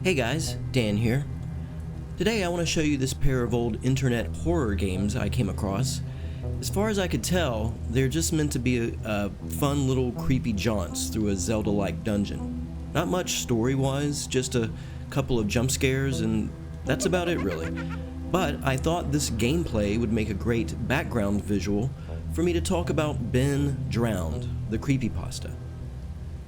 Hey guys, Dan here. Today I want to show you this pair of old internet horror games I came across. As far as I could tell, they're just meant to be a fun little creepy jaunts through a Zelda-like dungeon. Not much story-wise, just a couple of jump scares, and that's about it really. But I thought this gameplay would make a great background visual for me to talk about Ben Drowned, the creepypasta.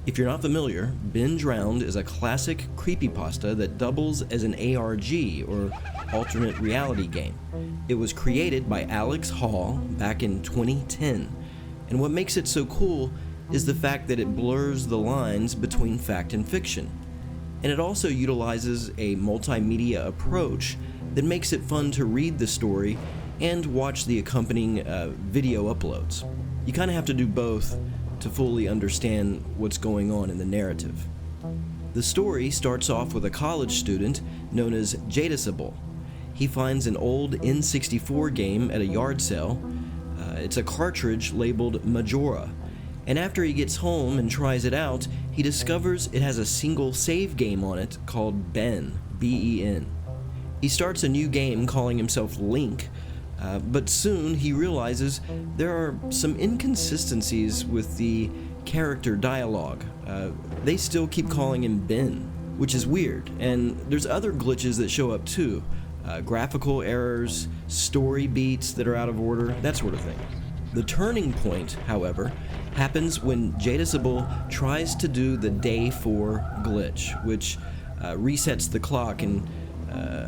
If you're not familiar, Ben Drowned is a classic creepypasta that doubles as an ARG, or alternate reality game. It was created by Alex Hall back in 2010, and what makes it so cool is the fact that it blurs the lines between fact and fiction. And it also utilizes a multimedia approach that makes it fun to read the story and watch the accompanying video uploads. You kind of have to do both to fully understand what's going on in the narrative. The story starts off with a college student known as Jadisable. He finds an old N64 game at a yard sale. It's a cartridge labeled Majora, and after he gets home and tries it out, he discovers it has a single save game on it called Ben, B-E-N. He starts a new game calling himself Link, but soon he realizes there are some inconsistencies with the character dialogue. They still keep calling him Ben, which is weird, and there's other glitches that show up too. Graphical errors, story beats that are out of order, that sort of thing. The turning point, however, happens when Jadisable tries to do the Day 4 glitch, which resets the clock and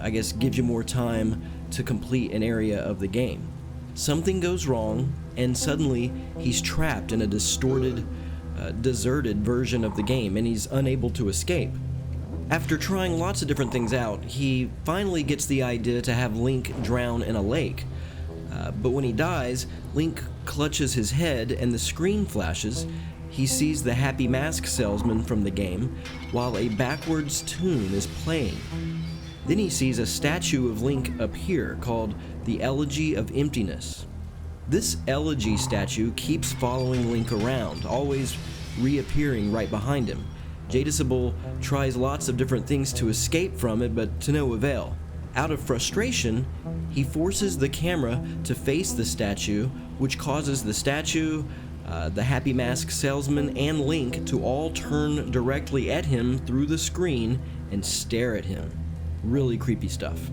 I guess gives you more time to complete an area of the game. Something goes wrong, and suddenly he's trapped in a distorted, deserted version of the game, and he's unable to escape. After trying lots of different things out, he finally gets the idea to have Link drown in a lake. But when he dies, Link clutches his head and the screen flashes. He sees the Happy Mask salesman from the game, while a backwards tune is playing. Then he sees a statue of Link appear called the Elegy of Emptiness. This elegy statue keeps following Link around, always reappearing right behind him. Jadisable tries lots of different things to escape from it, but to no avail. Out of frustration, he forces the camera to face the statue, which causes the statue, the Happy Mask salesman, and Link to all turn directly at him through the screen and stare at him. Really creepy stuff.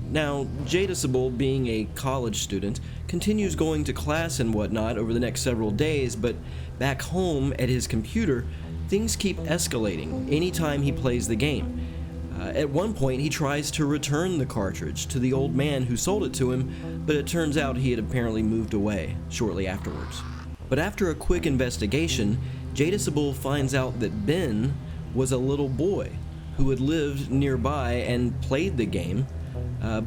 Now, Jadisable, being a college student, continues going to class and whatnot over the next several days, but back home at his computer, things keep escalating anytime he plays the game. At one point, he tries to return the cartridge to the old man who sold it to him, but it turns out he had apparently moved away shortly afterwards. But after a quick investigation, Jadisable finds out that Ben was a little boy who had lived nearby and played the game,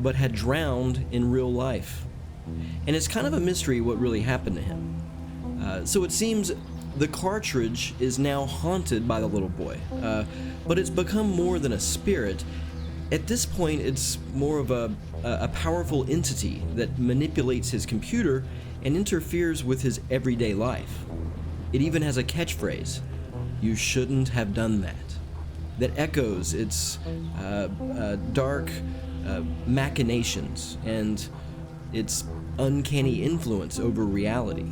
but had drowned in real life. And it's kind of a mystery what really happened to him. So it seems the cartridge is now haunted by the little boy, but it's become more than a spirit. At this point, it's more of a powerful entity that manipulates his computer and interferes with his everyday life. It even has a catchphrase, "You shouldn't have done that," that echoes its dark machinations and its uncanny influence over reality.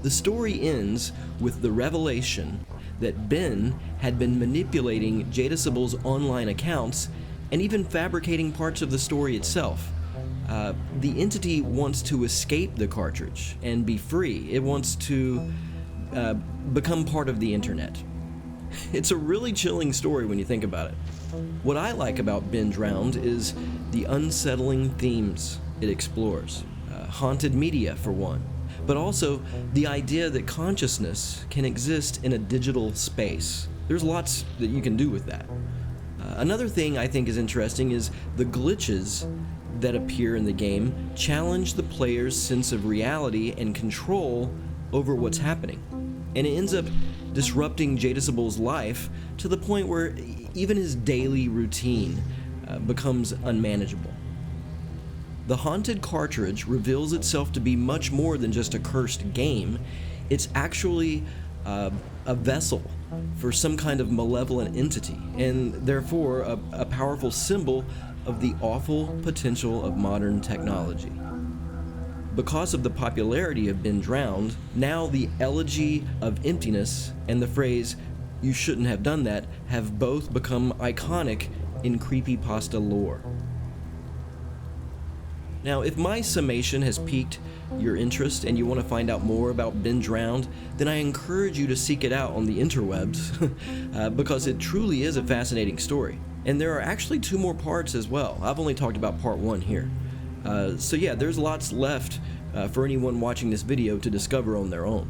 The story ends with the revelation that Ben had been manipulating Jadisable's online accounts and even fabricating parts of the story itself. The entity wants to escape the cartridge and be free. It wants to become part of the internet. It's a really chilling story when you think about it. What I like about Ben Drowned is the unsettling themes it explores. Haunted media, for one, but also the idea that consciousness can exist in a digital space. There's lots that you can do with that. Another thing I think is interesting is the glitches that appear in the game challenge the player's sense of reality and control over what's happening. And it ends up disrupting Jadisable's life to the point where even his daily routine becomes unmanageable. The haunted cartridge reveals itself to be much more than just a cursed game. It's actually a vessel for some kind of malevolent entity, and therefore a powerful symbol of the awful potential of modern technology. Because of the popularity of Been Drowned, now the elegy of emptiness and the phrase, "you shouldn't have done that," have both become iconic in creepypasta lore. Now, if my summation has piqued your interest and you want to find out more about Been Drowned, then I encourage you to seek it out on the interwebs because it truly is a fascinating story. And there are actually 2 more parts as well. I've only talked about part 1 here. So yeah, there's lots left for anyone watching this video to discover on their own.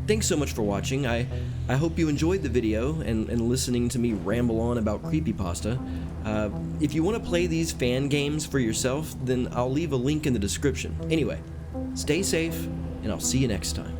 Thanks so much for watching. I hope you enjoyed the video and listening to me ramble on about creepypasta. If you want to play these fan games for yourself, then I'll leave a link in the description. Anyway, stay safe, and I'll see you next time.